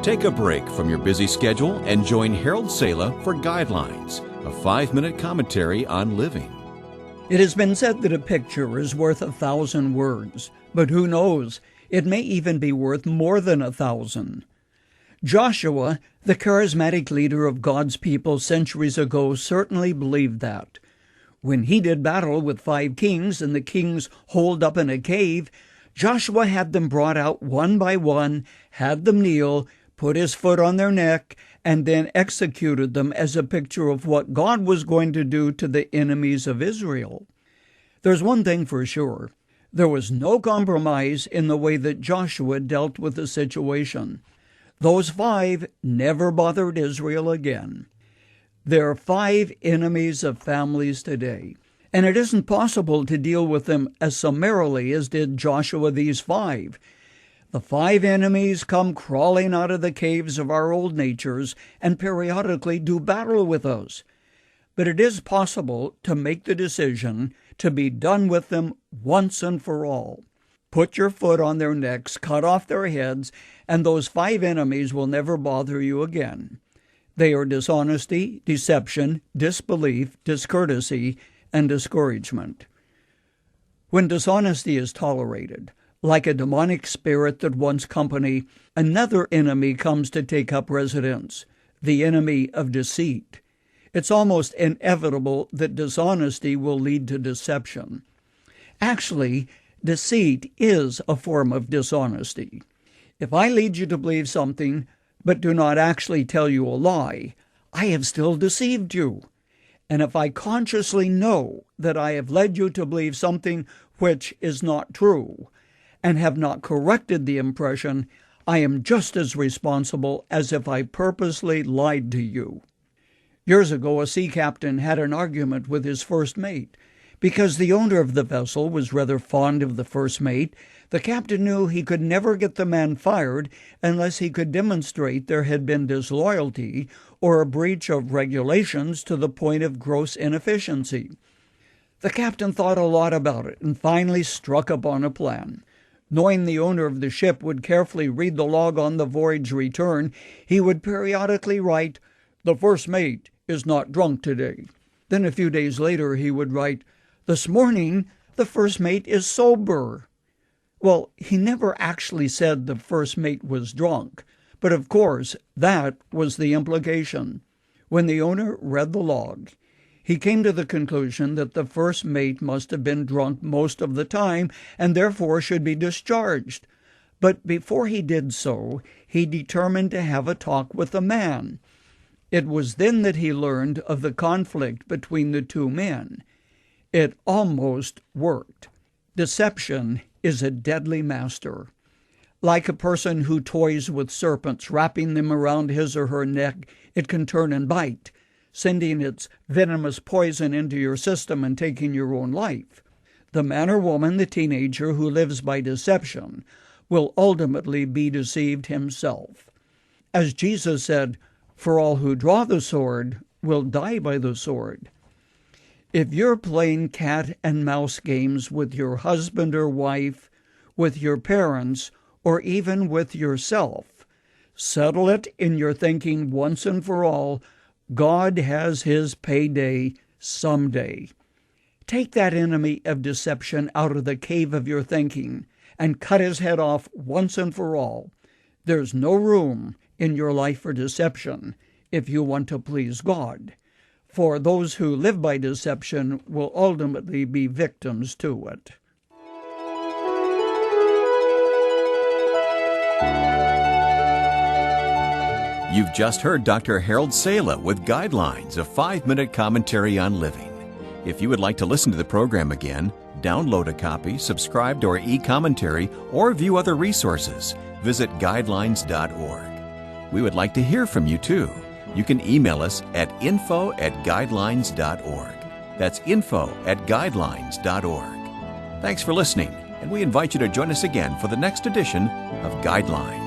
Take a break from your busy schedule and join Harold Sala for Guidelines, a 5-minute commentary on living. It has been said that a picture is worth 1,000 words, but who knows, it may even be worth more than 1,000. Joshua, the charismatic leader of God's people centuries ago, certainly believed that. When he did battle with 5 kings and the kings holed up in a cave, Joshua had them brought out one by one, had them kneel, put his foot on their neck, and then executed them as a picture of what God was going to do to the enemies of Israel. There's one thing for sure. There was no compromise in the way that Joshua dealt with the situation. Those 5 never bothered Israel again. There are 5 enemies of families today, and it isn't possible to deal with them as summarily as did Joshua these 5. The 5 enemies come crawling out of the caves of our old natures and periodically do battle with us. But it is possible to make the decision to be done with them once and for all. Put your foot on their necks, cut off their heads, and those 5 enemies will never bother you again. They are dishonesty, deception, disbelief, discourtesy, and discouragement. When dishonesty is tolerated, like a demonic spirit that wants company, another enemy comes to take up residence, the enemy of deceit. It's almost inevitable that dishonesty will lead to deception. Actually, deceit is a form of dishonesty. If I lead you to believe something, but do not actually tell you a lie, I have still deceived you. And if I consciously know that I have led you to believe something which is not true, and have not corrected the impression, I am just as responsible as if I purposely lied to you. Years ago, a sea captain had an argument with his first mate. Because the owner of the vessel was rather fond of the first mate, the captain knew he could never get the man fired unless he could demonstrate there had been disloyalty or a breach of regulations to the point of gross inefficiency. The captain thought a lot about it and finally struck upon a plan. Knowing the owner of the ship would carefully read the log on the voyage return, he would periodically write, "The first mate is not drunk today." Then a few days later he would write, "This morning the first mate is sober." Well, he never actually said the first mate was drunk, but of course that was the implication. When the owner read the log, he came to the conclusion that the first mate must have been drunk most of the time and therefore should be discharged. But before he did so, he determined to have a talk with the man. It was then that he learned of the conflict between the 2 men. It almost worked. Deception is a deadly master. Like a person who toys with serpents, wrapping them around his or her neck, it can turn and bite, sending its venomous poison into your system and taking your own life. The man or woman, the teenager who lives by deception, will ultimately be deceived himself. As Jesus said, "For all who draw the sword will die by the sword." If you're playing cat and mouse games with your husband or wife, with your parents, or even with yourself, settle it in your thinking once and for all, God has his payday someday. Take that enemy of deception out of the cave of your thinking and cut his head off once and for all. There's no room in your life for deception if you want to please God. For those who live by deception will ultimately be victims to it. You've just heard Dr. Harold Sala with Guidelines, a 5-minute commentary on living. If you would like to listen to the program again, download a copy, subscribe to our e-commentary, or view other resources, visit guidelines.org. We would like to hear from you too. You can email us at info@guidelines.org. That's info@guidelines.org. Thanks for listening, and we invite you to join us again for the next edition of Guidelines.